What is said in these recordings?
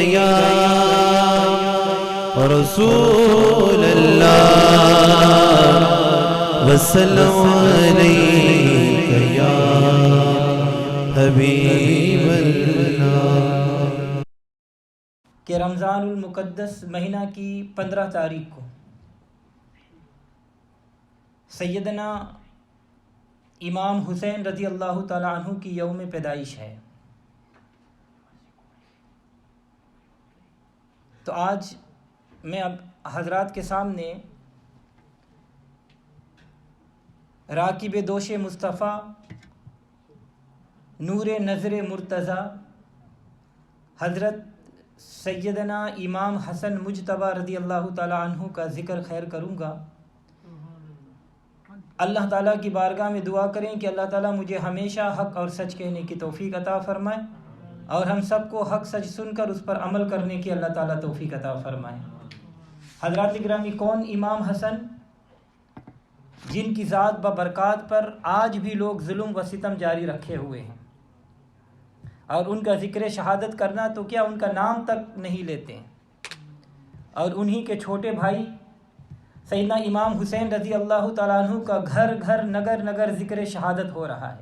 یا رسول اللہ وسلم علیک یا حبیب اللہ۔ کہ رمضان المقدس مہینہ کی 15 تاریخ کو سیدنا امام حسین رضی اللہ تعالیٰ عنہ کی یوم پیدائش ہے۔ تو آج میں اب حضرات کے سامنے راکب دوش مصطفیٰ نور نظر مرتضیٰ حضرت سیدنا امام حسن مجتبیٰ رضی اللہ تعالیٰ عنہ کا ذکر خیر کروں گا۔ اللہ تعالیٰ کی بارگاہ میں دعا کریں کہ اللہ تعالیٰ مجھے ہمیشہ حق اور سچ کہنے کی توفیق عطا فرمائے، اور ہم سب کو حق سچ سن کر اس پر عمل کرنے کی اللہ تعالیٰ توفیق عطا فرمائے۔ حضرات گرامی، کون امام حسن؟ جن کی ذات ببرکات پر آج بھی لوگ ظلم و ستم جاری رکھے ہوئے ہیں، اور ان کا ذکر شہادت کرنا تو کیا ان کا نام تک نہیں لیتے ہیں، اور انہی کے چھوٹے بھائی سیدنا امام حسین رضی اللہ تعالیٰ عنہ کا گھر گھر نگر نگر ذکر شہادت ہو رہا ہے۔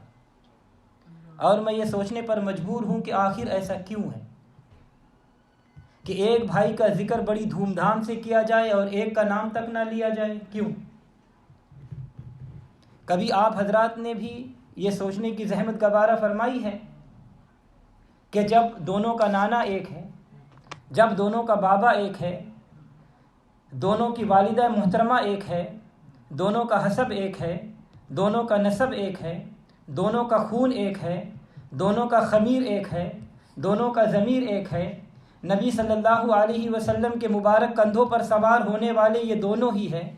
اور میں یہ سوچنے پر مجبور ہوں کہ آخر ایسا کیوں ہے کہ ایک بھائی کا ذکر بڑی دھوم دھام سے کیا جائے اور ایک کا نام تک نہ لیا جائے؟ کیوں؟ کبھی آپ حضرات نے بھی یہ سوچنے کی زحمت گوارہ فرمائی ہے کہ جب دونوں کا نانا ایک ہے، جب دونوں کا بابا ایک ہے، دونوں کی والدہ محترمہ ایک ہے، دونوں کا حسب ایک ہے، دونوں کا نسب ایک ہے، دونوں کا خون ایک ہے، دونوں کا خمیر ایک ہے، دونوں کا ضمیر ایک ہے، نبی صلی اللہ علیہ وسلم کے مبارک کندھوں پر سوار ہونے والے یہ دونوں ہی ہیں،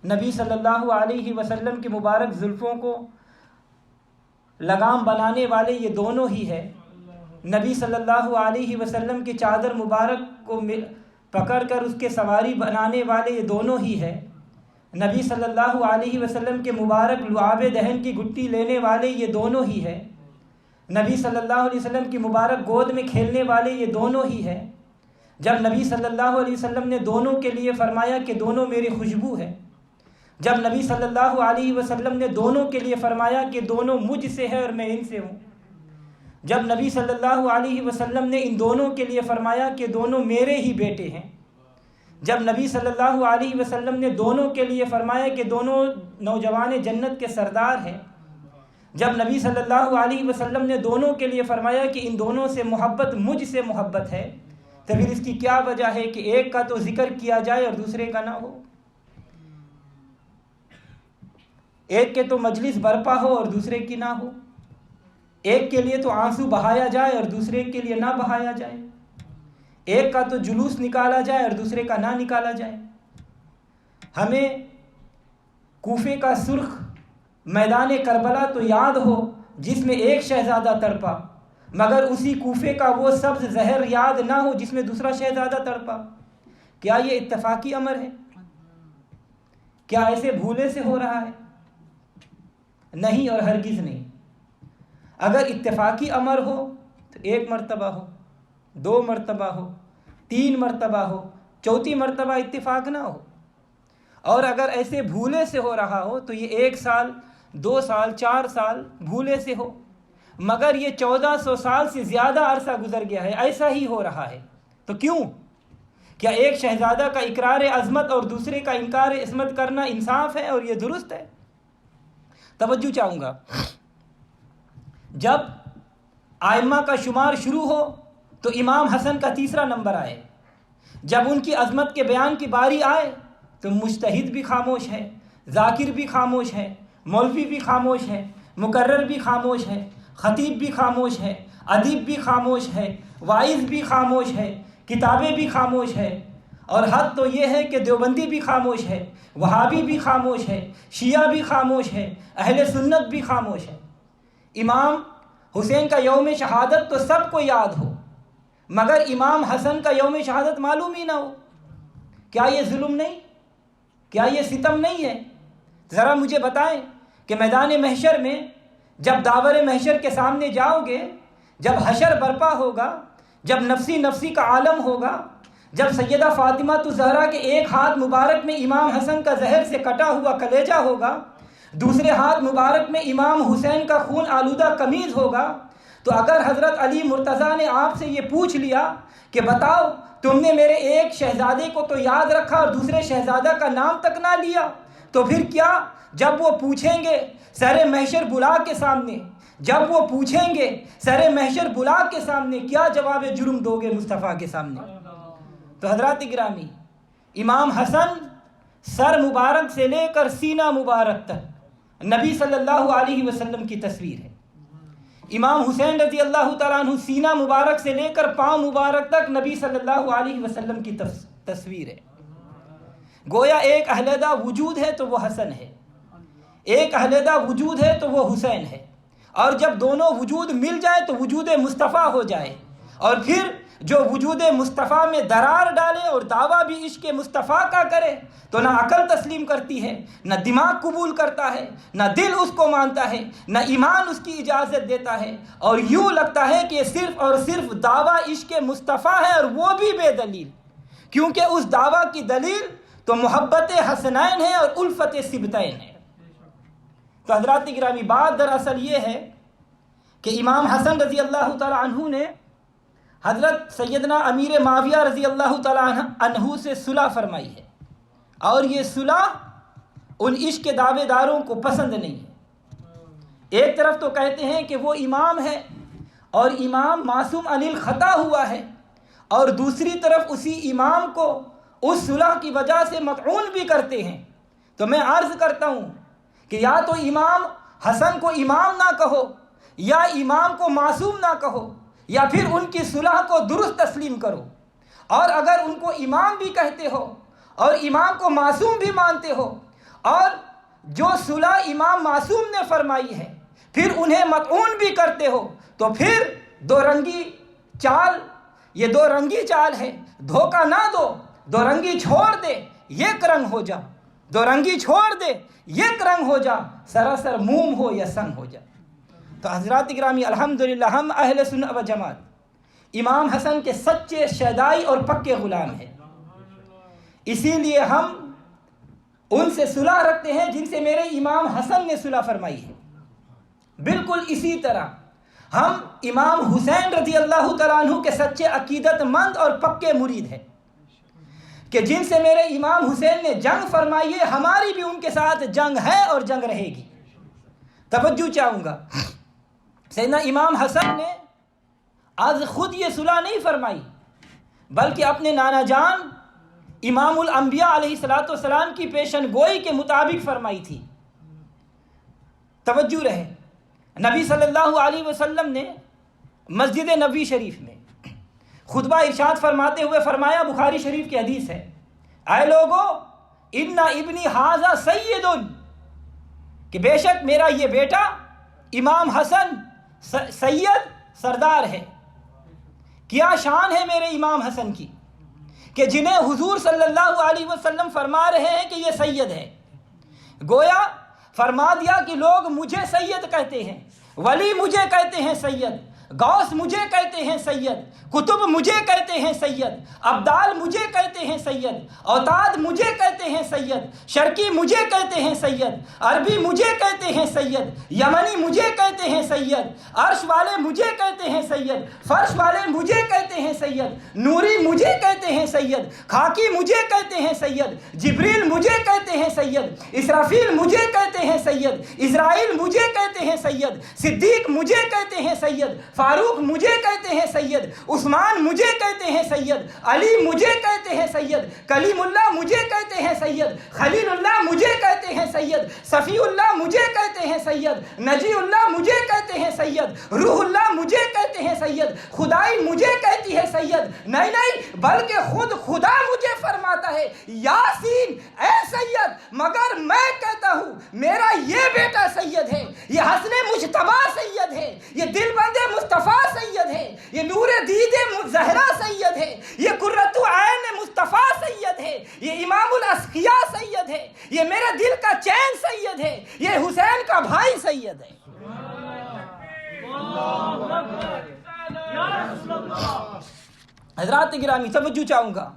نبی صلی اللہ علیہ وسلم کے مبارک زلفوں کو لگام بنانے والے یہ دونوں ہی ہیں، نبی صلی اللہ علیہ وسلم کی چادر مبارک کو پکڑ کر اس کے سواری بنانے والے یہ دونوں ہی ہیں، نبی صلی اللہ علیہ وسلم کے مبارک لعاب دہن کی گٹی لینے والے یہ دونوں ہی ہیں، نبی صلی اللہ علیہ وسلم کی مبارک گود میں کھیلنے والے یہ دونوں ہی ہیں۔ جب نبی صلی اللہ علیہ وسلم نے دونوں کے لیے فرمایا کہ دونوں میری خوشبو ہے، جب نبی صلی اللہ علیہ وسلم نے دونوں کے لیے فرمایا کہ دونوں مجھ سے ہے اور میں ان سے ہوں، جب نبی صلی اللہ علیہ وسلم نے ان دونوں کے لیے فرمایا کہ دونوں میرے ہی بیٹے ہیں، جب نبی صلی اللہ علیہ وسلم نے دونوں کے لیے فرمایا کہ دونوں نوجوان جنت کے سردار ہیں، جب نبی صلی اللہ علیہ وسلم نے دونوں کے لیے فرمایا کہ ان دونوں سے محبت مجھ سے محبت ہے، تو پھر اس کی کیا وجہ ہے کہ ایک کا تو ذکر کیا جائے اور دوسرے کا نہ ہو؟ ایک کے تو مجلس برپا ہو اور دوسرے کی نہ ہو، ایک کے لیے تو آنسو بہایا جائے اور دوسرے کے لیے نہ بہایا جائے، ایک کا تو جلوس نکالا جائے اور دوسرے کا نہ نکالا جائے۔ ہمیں کوفے کا سرخ میدان کربلا تو یاد ہو جس میں ایک شہزادہ تڑپا، مگر اسی کوفے کا وہ سبز زہر یاد نہ ہو جس میں دوسرا شہزادہ تڑپا۔ کیا یہ اتفاقی امر ہے؟ کیا ایسے بھولے سے ہو رہا ہے؟ نہیں اور ہرگز نہیں۔ اگر اتفاقی امر ہو تو ایک مرتبہ ہو، 2 مرتبہ ہو، 3 مرتبہ ہو، 4تھی مرتبہ اتفاق نہ ہو۔ اور اگر ایسے بھولے سے ہو رہا ہو تو یہ 1 سال، 2 سال، 4 سال بھولے سے ہو، مگر یہ 1400 سال سے زیادہ عرصہ گزر گیا ہے، ایسا ہی ہو رہا ہے۔ تو کیوں؟ کیا ایک شہزادہ کا اقرار عظمت اور دوسرے کا انکار عصمت کرنا انصاف ہے اور یہ درست ہے؟ توجہ چاہوں گا، جب ائمہ کا شمار شروع ہو تو امام حسن کا تیسرا نمبر آئے، جب ان کی عظمت کے بیان کی باری آئے تو مجتہد بھی خاموش ہے، ذاکر بھی خاموش ہے، مولوی بھی خاموش ہے، مقرر بھی خاموش ہے، خطیب بھی خاموش ہے، ادیب بھی خاموش ہے، واعظ بھی خاموش ہے، کتابیں بھی خاموش ہے، اور حد تو یہ ہے کہ دیوبندی بھی خاموش ہے، وہابی بھی خاموش ہے، شیعہ بھی خاموش ہے، اہل سنت بھی خاموش ہے۔ امام حسین کا یوم شہادت تو سب کو یاد ہو، مگر امام حسن کا یوم شہادت معلوم ہی نہ ہو، کیا یہ ظلم نہیں؟ کیا یہ ستم نہیں ہے؟ ذرا مجھے بتائیں کہ میدان محشر میں جب داور محشر کے سامنے جاؤ گے، جب حشر برپا ہوگا، جب نفسی نفسی کا عالم ہوگا، جب سیدہ فاطمہ الزہرا کے ایک ہاتھ مبارک میں امام حسن کا زہر سے کٹا ہوا کلیجہ ہوگا، دوسرے ہاتھ مبارک میں امام حسین کا خون آلودہ قمیض ہوگا، تو اگر حضرت علی مرتضیٰ نے آپ سے یہ پوچھ لیا کہ بتاؤ تم نے میرے ایک شہزادے کو تو یاد رکھا اور دوسرے شہزادہ کا نام تک نہ لیا، تو پھر کیا جب وہ پوچھیں گے سر محشر بلا کے سامنے، جب وہ پوچھیں گے سر محشر بلا کے سامنے، کیا جواب جرم دو گے مصطفیٰ کے سامنے؟ تو حضرات گرامی، امام حسن سر مبارک سے لے کر سینہ مبارک تک نبی صلی اللہ علیہ وسلم کی تصویر ہے۔ امام حسین رضی اللہ تعالیٰ عنہ سینہ مبارک سے لے کر پاؤں مبارک تک نبی صلی اللہ علیہ وسلم کی تصویر ہے۔ گویا ایک علیحدہ وجود ہے تو وہ حسن ہے، ایک علیحدہ وجود ہے تو وہ حسین ہے، اور جب دونوں وجود مل جائے تو وجود مصطفیٰ ہو جائے، اور پھر جو وجود مصطفیٰ میں درار ڈالے اور دعویٰ بھی عشق مصطفیٰ کا کرے تو نہ عقل تسلیم کرتی ہے، نہ دماغ قبول کرتا ہے، نہ دل اس کو مانتا ہے، نہ ایمان اس کی اجازت دیتا ہے، اور یوں لگتا ہے کہ یہ صرف اور صرف دعویٰ عشق مصطفیٰ ہے، اور وہ بھی بے دلیل، کیونکہ اس دعویٰ کی دلیل تو محبت حسنین ہے اور الفت سبتین ہے۔ تو حضرات گرامی، بات دراصل یہ ہے کہ امام حسن رضی اللہ تعالی عنہ نے حضرت سیدنا امیر معاویہ رضی اللہ تعالی عنہ سے صلح فرمائی ہے، اور یہ صلح ان عشق کے دعوے داروں کو پسند نہیں ہے۔ ایک طرف تو کہتے ہیں کہ وہ امام ہے اور امام معصوم عن الخطا ہوا ہے، اور دوسری طرف اسی امام کو اس صلح کی وجہ سے مطعون بھی کرتے ہیں۔ تو میں عرض کرتا ہوں کہ یا تو امام حسن کو امام نہ کہو، یا امام کو معصوم نہ کہو، یا پھر ان کی صلح کو درست تسلیم کرو، اور اگر ان کو امام بھی کہتے ہو اور امام کو معصوم بھی مانتے ہو، اور جو صلح امام معصوم نے فرمائی ہے پھر انہیں مطعون بھی کرتے ہو، تو پھر دو رنگی چال، یہ دو رنگی چال ہے، دھوکہ نہ دو، دو رنگی چھوڑ دے یک رنگ ہو جا، دو رنگی چھوڑ دے یک رنگ ہو جا، سراسر موم ہو یا سنگ ہو جا۔ تو حضرات گرامی، الحمدللہ ہم اہل سنت و جماعت امام حسن کے سچے شیدائی اور پکے غلام ہیں، اسی لیے ہم ان سے صلح رکھتے ہیں جن سے میرے امام حسن نے صلح فرمائی ہے۔ بالکل اسی طرح ہم امام حسین رضی اللہ تعالیٰ عنہ کے سچے عقیدت مند اور پکے مرید ہیں کہ جن سے میرے امام حسین نے جنگ فرمائی ہے، ہماری بھی ان کے ساتھ جنگ ہے اور جنگ رہے گی۔ توجہ چاہوں گا، سیدنا امام حسن نے آج خود یہ صلح نہیں فرمائی، بلکہ اپنے نانا جان امام الانبیاء علیہ السلام کی پیشن گوئی کے مطابق فرمائی تھی۔ توجہ رہے، نبی صلی اللہ علیہ وسلم نے مسجد نبوی شریف میں خطبہ ارشاد فرماتے ہوئے فرمایا، بخاری شریف کی حدیث ہے، اے لوگو ان ابنی ھذا سید، کہ بے شک میرا یہ بیٹا امام حسن سید سردار ہے۔ کیا شان ہے میرے امام حسن کی کہ جنہیں حضور صلی اللہ علیہ وسلم فرما رہے ہیں کہ یہ سید ہے۔ گویا فرما دیا کہ لوگ مجھے سید کہتے ہیں، ولی مجھے کہتے ہیں سید، غوث مجھے کہتے ہیں سید، کتب مجھے کہتے ہیں سید، ابدال مجھے کہتے ہیں سید، اوتاد مجھے کہتے ہیں سید، شرقی مجھے کہتے ہیں سید، عربی مجھے کہتے ہیں سید، یمنی مجھے کہتے ہیں سید، عرش والے مجھے کہتے ہیں سید، فرش والے مجھے کہتے ہیں سید، نوری مجھے کہتے ہیں سید، خاکی مجھے کہتے ہیں سید، جبریل مجھے کہتے ہیں سید، اسرافیل مجھے کہتے ہیں سید، اسرائیل مجھے کہتے ہیں سید، صدیق مجھے کہتے ہیں سید، فاروق مجھے کہتے ہیں سید، عثمان مجھے کہتے ہیں سید، علی مجھے کہتے ہیں سید، کلیم اللہ مجھے کہتے ہیں سید، خلیل اللہ مجھے کہتے ہیں سید، صفی اللہ مجھے کہتے ہیں سید، نجی اللہ مجھے کہتے ہیں سید، روح اللہ مجھے کہتے ہیں سید، خدائی مجھے کہتی ہے سید، نہیں بلکہ خود خدا مجھے فرماتا ہے، یاسین اے سید، مگر میں کہتا ہوں میرا یہ بیٹا سید ہے، یہ حسن مجتبیٰ سید ہے، یہ دل بند مصطفیٰ سید ہے، یہ نور دید زہرا سید ہے، یہ قرۃ عین مصطفیٰ سید ہے، یہ امام الاسقیاء سید ہے، یہ میرے دل کا چین سید ہے، یہ حسین کا بھائی سید ہے۔ اللہ اکبر یا رسول اللہ۔ حضرات گرامی توجہ چاہوں گا،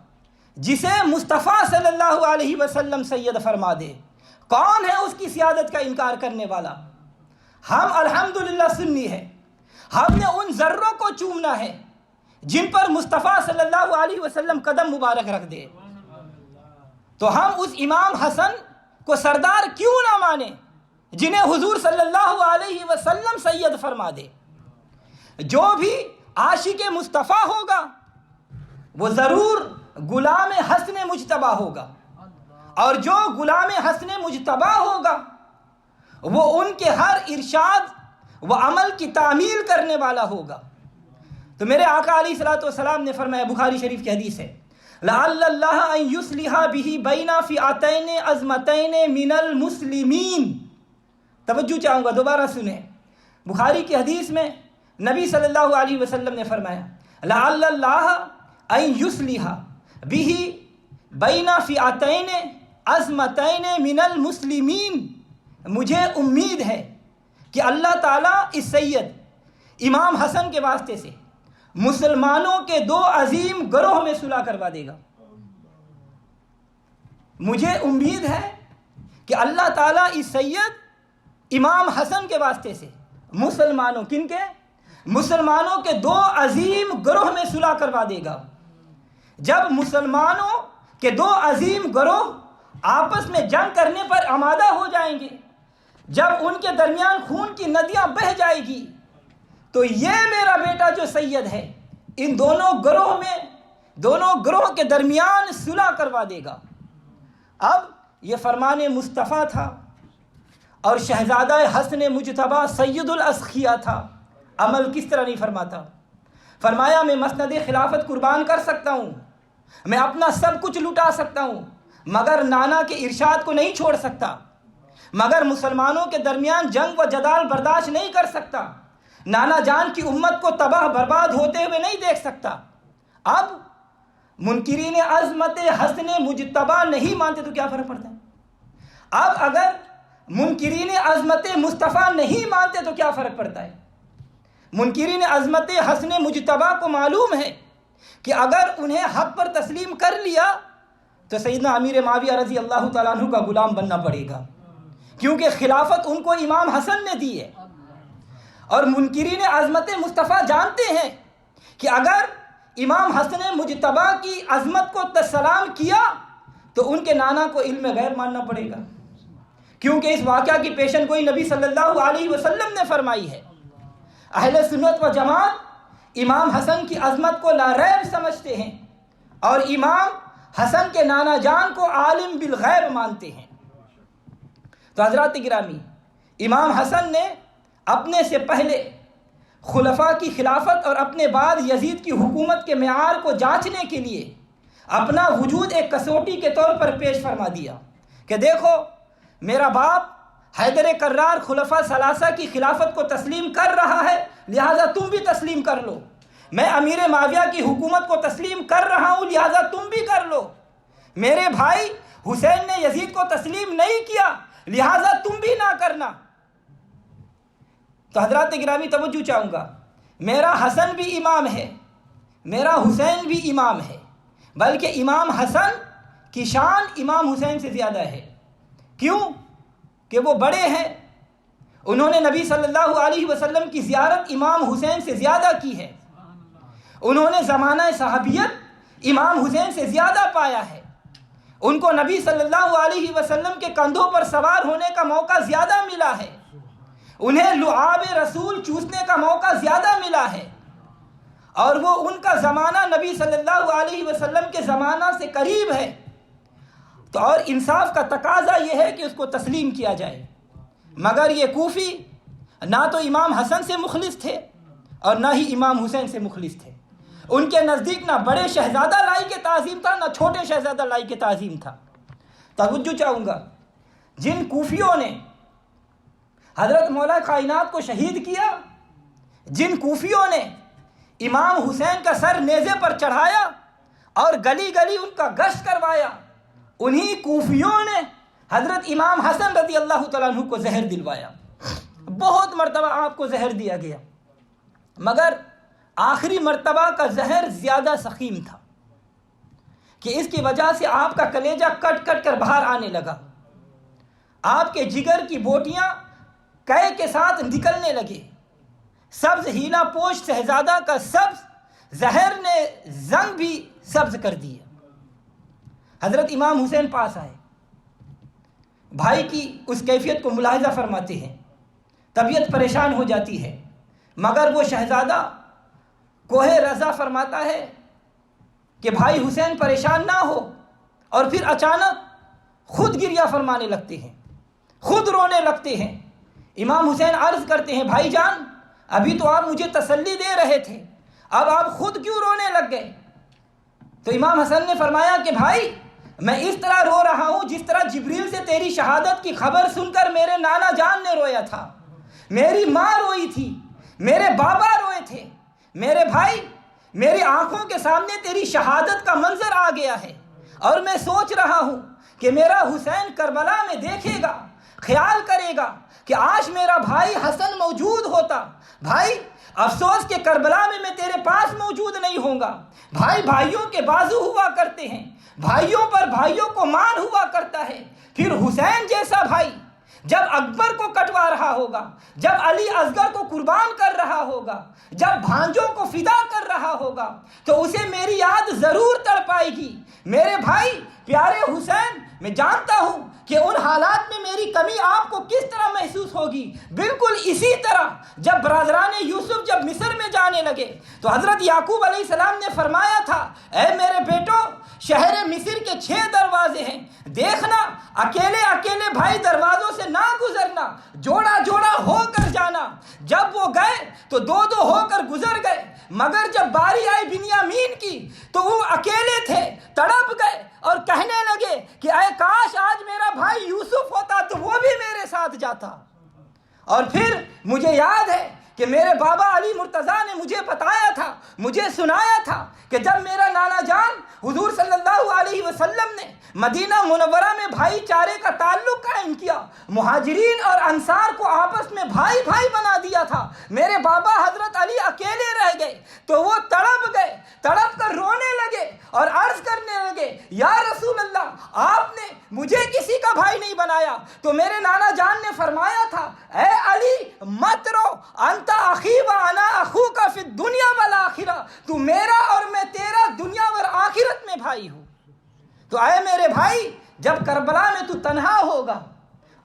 جسے مصطفیٰ صلی اللہ علیہ وسلم سید فرما دے، کون ہے اس کی سیادت کا انکار کرنے والا؟ ہم الحمدللہ سنی ہے، ہم نے ان ذروں کو چومنا ہے جن پر مصطفیٰ صلی اللہ علیہ وسلم قدم مبارک رکھ دے، تو ہم اس امام حسن کو سردار کیوں نہ مانے جنہیں حضور صلی اللہ علیہ وسلم سید فرما دے؟ جو بھی عاشق مصطفیٰ ہوگا وہ ضرور غلام حسن مجتبیٰ ہوگا، اور جو غلام حسن مجتبیٰ ہوگا وہ ان کے ہر ارشاد و عمل کی تعمیل کرنے والا ہوگا۔ تو میرے آقا علیہ الصلوۃ والسلام نے فرمایا، بخاری شریف کی حدیث ہے، لعل اللہ ان یصلح بہ بین فئتین عظمتین من المسلمین۔ توجہ چاہوں گا، دوبارہ سنیں، بخاری کی حدیث میں نبی صلی اللہ علیہ وسلم نے فرمایا، لعل اللہ ان یصلح بہ بین فئتین عظمتین من المسلمین، مجھے امید ہے کہ اللہ تعالیٰ اس سید امام حسن کے واسطے سے مسلمانوں کے دو عظیم گروہ میں صلح کروا دے گا۔ مجھے امید ہے کہ اللہ تعالیٰ اس سید امام حسن کے واسطے سے مسلمانوں، کن کے؟ مسلمانوں کے دو عظیم گروہ میں صلح کروا دے گا۔ جب مسلمانوں کے دو عظیم گروہ آپس میں جنگ کرنے پر آمادہ ہو جائیں گے، جب ان کے درمیان خون کی ندیاں بہہ جائے گی، تو یہ میرا بیٹا جو سید ہے ان دونوں گروہ کے درمیان صلح کروا دے گا۔ اب یہ فرمان مصطفیٰ تھا اور شہزادہ حسن مجتبیٰ سید الاسخیاء تھا، عمل کس طرح نہیں فرماتا؟ فرمایا میں مسند خلافت قربان کر سکتا ہوں، میں اپنا سب کچھ لٹا سکتا ہوں، مگر نانا کے ارشاد کو نہیں چھوڑ سکتا، مگر مسلمانوں کے درمیان جنگ و جدال برداشت نہیں کر سکتا، نانا جان کی امت کو تباہ برباد ہوتے ہوئے نہیں دیکھ سکتا۔ اب منکرین عظمت حسن مجتبیٰ نہیں مانتے تو کیا فرق پڑتا ہے؟ اب اگر منکرین عظمت مصطفیٰ نہیں مانتے تو کیا فرق پڑتا ہے؟ منکرین عظمت حسن مجتبیٰ کو معلوم ہے کہ اگر انہیں حق پر تسلیم کر لیا تو سیدنا امیر معاویہ رضی اللہ تعالیٰ عنہ کا غلام بننا پڑے گا، کیونکہ خلافت ان کو امام حسن نے دی ہے۔ اور منکرین عظمت مصطفیٰ جانتے ہیں کہ اگر امام حسن مجتبیٰ کی عظمت کو سلام کیا تو ان کے نانا کو علم غیب ماننا پڑے گا، کیونکہ اس واقعہ کی پیشن گوئی نبی صلی اللہ علیہ وسلم نے فرمائی ہے۔ اہل سنت و جماعت امام حسن کی عظمت کو لا ریب سمجھتے ہیں اور امام حسن کے نانا جان کو عالم بالغیب مانتے ہیں۔ تو حضرات گرامی، امام حسن نے اپنے سے پہلے خلفاء کی خلافت اور اپنے بعد یزید کی حکومت کے معیار کو جانچنے کے لیے اپنا وجود ایک کسوٹی کے طور پر پیش فرما دیا کہ دیکھو میرا باپ حیدر کرار خلفاء ثلاثہ کی خلافت کو تسلیم کر رہا ہے، لہٰذا تم بھی تسلیم کر لو۔ میں امیر معاویہ کی حکومت کو تسلیم کر رہا ہوں، لہٰذا تم بھی کر لو۔ میرے بھائی حسین نے یزید کو تسلیم نہیں کیا، لہٰذا تم بھی نہ کرنا۔ تو حضرات گرامی توجہ چاہوں گا، میرا حسن بھی امام ہے، میرا حسین بھی امام ہے، بلکہ امام حسن کی شان امام حسین سے زیادہ ہے۔ کیوں؟ کہ وہ بڑے ہیں، انہوں نے نبی صلی اللہ علیہ وسلم کی زیارت امام حسین سے زیادہ کی ہے، انہوں نے زمانہ صحابیت امام حسین سے زیادہ پایا ہے، ان کو نبی صلی اللہ علیہ وسلم کے کندھوں پر سوار ہونے کا موقع زیادہ ملا ہے، انہیں لعاب رسول چوسنے کا موقع زیادہ ملا ہے، اور وہ ان کا زمانہ نبی صلی اللہ علیہ وسلم کے زمانہ سے قریب ہے۔ تو اور انصاف کا تقاضا یہ ہے کہ اس کو تسلیم کیا جائے، مگر یہ کوفی نہ تو امام حسن سے مخلص تھے اور نہ ہی امام حسین سے مخلص تھے، ان کے نزدیک نہ بڑے شہزادہ لائق تعظیم تھا نہ چھوٹے شہزادہ لائق تعظیم تھا۔ توجہ چاہوں گا، جن کوفیوں نے حضرت مولا کائنات کو شہید کیا، جن کوفیوں نے امام حسین کا سر نیزے پر چڑھایا اور گلی گلی ان کا گشت کروایا، انہی کوفیوں نے حضرت امام حسن رضی اللہ تعالیٰ عنہ کو زہر دلوایا۔ بہت مرتبہ آپ کو زہر دیا گیا، مگر آخری مرتبہ کا زہر زیادہ سقیم تھا کہ اس کی وجہ سے آپ کا کلیجہ کٹ کٹ کر باہر آنے لگا، آپ کے جگر کی بوٹیاں قے کے ساتھ نکلنے لگے، سبز ہیلا پوش شہزادہ کا سبز زہر نے زنگ بھی سبز کر دیا۔ حضرت امام حسین پاس آئے، بھائی کی اس کیفیت کو ملاحظہ فرماتے ہیں، طبیعت پریشان ہو جاتی ہے، مگر وہ شہزادہ کوہ رضا فرماتا ہے کہ بھائی حسین پریشان نہ ہو، اور پھر اچانک خود گریہ فرمانے لگتے ہیں، خود رونے لگتے ہیں۔ امام حسین عرض کرتے ہیں بھائی جان ابھی تو آپ مجھے تسلی دے رہے تھے، اب آپ خود کیوں رونے لگ گئے؟ تو امام حسن نے فرمایا کہ بھائی میں اس طرح رو رہا ہوں جس طرح جبریل سے تیری شہادت کی خبر سن کر میرے نانا جان نے رویا تھا، میری ماں روئی تھی، میرے بابا روئے تھے، میرے بھائی میری آنکھوں کے سامنے تیری شہادت کا منظر آ گیا ہے، اور میں سوچ رہا ہوں کہ میرا حسین کربلا میں دیکھے گا، خیال کرے گا کہ آج میرا بھائی حسن موجود ہوتا۔ بھائی افسوس کہ کربلا میں تیرے پاس موجود نہیں ہوں گا۔ بھائی بھائیوں کے بازو ہوا کرتے ہیں، بھائیوں پر بھائیوں کو مان ہوا کرتا ہے، پھر حسین جیسا بھائی جب اکبر کو کٹوا رہا ہوگا، جب علی اصغر کو قربان کر رہا ہوگا، جب بھانجوں کو فدا کر رہا ہوگا تو اسے میری یاد ضرور تڑپائے گی۔ میرے بھائی پیارے حسین میں جانتا ہوں کہ ان حالات میں میری کمی آپ کو کس طرح محسوس ہوگی، بالکل اسی طرح جب برادران یوسف جب مصر میں جانے لگے تو حضرت یعقوب علیہ السلام نے فرمایا تھا اے میرے بیٹو شہر مصر کے 6 دروازے ہیں، دیکھنا اکیلے اکیلے بھائی دروازوں سے نہ گزرنا، جوڑا جوڑا ہو کر جانا۔ جب وہ گئے تو 2 ہو کر گزر گئے، مگر جب باری آئی بنیامین کی تو وہ اکیلے تھے، تڑپ گئے اور کہنے لگے کہ اے کاش آج میرا بھائی یوسف ہوتا تو وہ بھی میرے ساتھ جاتا۔ اور پھر مجھے یاد ہے کہ میرے بابا علی مرتضیٰ نے مجھے بتایا تھا، مجھے سنایا تھا کہ جب میرا نانا جان حضور صلی اللہ علیہ وسلم نے مدینہ منورہ میں بھائی چارے کا تعلق قائم کیا، مہاجرین اور انصار کو آپس میں بھائی بھائی بنا دیا تھا، میرے بابا حضرت علی اکیلے رہ گئے تو وہ تڑپ گئے، تڑپ کر رونے لگے اور عرض کرنے لگے یا رسول اللہ آپ نے مجھے کسی کا بھائی نہیں بنایا۔ تو میرے نانا جان نے فرمایا تھا اے علی مت رو، انت اخی و انا اخوک فی الدنیا والآخرہ، تو میرا اور میں تیرا دنیا اور آخرت میں بھائی ہوں۔ تو اے میرے بھائی جب کربلا میں تو تنہا ہوگا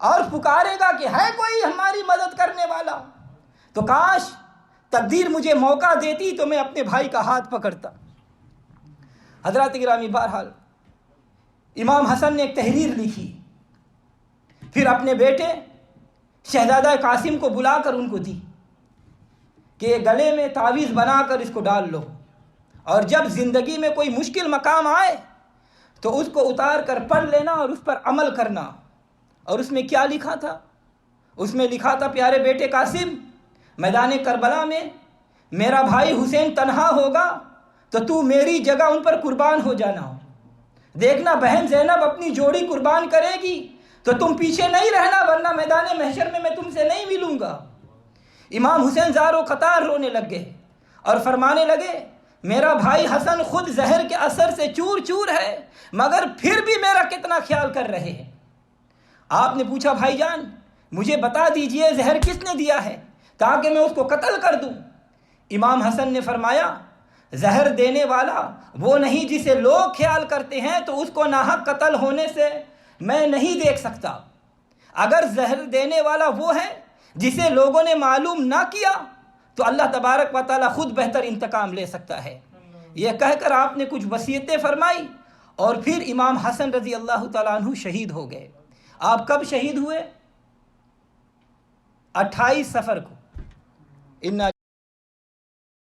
اور پکارے گا کہ ہے کوئی ہماری مدد کرنے والا، تو کاش تقدیر مجھے موقع دیتی تو میں اپنے بھائی کا ہاتھ پکڑتا۔ حضرات گرامی بہرحال امام حسن نے ایک تحریر لکھی، پھر اپنے بیٹے شہزادہ قاسم کو بلا کر ان کو دی کہ گلے میں تعویذ بنا کر اس کو ڈال لو، اور جب زندگی میں کوئی مشکل مقام آئے تو اس کو اتار کر پڑھ لینا اور اس پر عمل کرنا۔ اور اس میں کیا لکھا تھا؟ اس میں لکھا تھا پیارے بیٹے قاسم میدان کربلا میں میرا بھائی حسین تنہا ہوگا تو میری جگہ ان پر قربان ہو جانا، دیکھنا بہن زینب اپنی جوڑی قربان کرے گی تو تم پیچھے نہیں رہنا، ورنہ میدان محشر میں تم سے نہیں ملوں گا۔ امام حسین زار و قطار رونے لگ گئے اور فرمانے لگے میرا بھائی حسن خود زہر کے اثر سے چور چور ہے، مگر پھر بھی میرا کتنا خیال کر رہے ہیں۔ آپ نے پوچھا بھائی جان مجھے بتا دیجئے زہر کس نے دیا ہے تاکہ میں اس کو قتل کر دوں۔ امام حسن نے فرمایا زہر دینے والا وہ نہیں جسے لوگ خیال کرتے ہیں، تو اس کو ناحق قتل ہونے سے میں نہیں دیکھ سکتا۔ اگر زہر دینے والا وہ ہے جسے لوگوں نے معلوم نہ کیا تو اللہ تبارک و تعالی خود بہتر انتقام لے سکتا ہے۔ یہ کہہ کر آپ نے کچھ وصیتیں فرمائی اور پھر امام حسن رضی اللہ تعالیٰ عنہ شہید ہو گئے۔ آپ کب شہید ہوئے؟ 28 صفر کو۔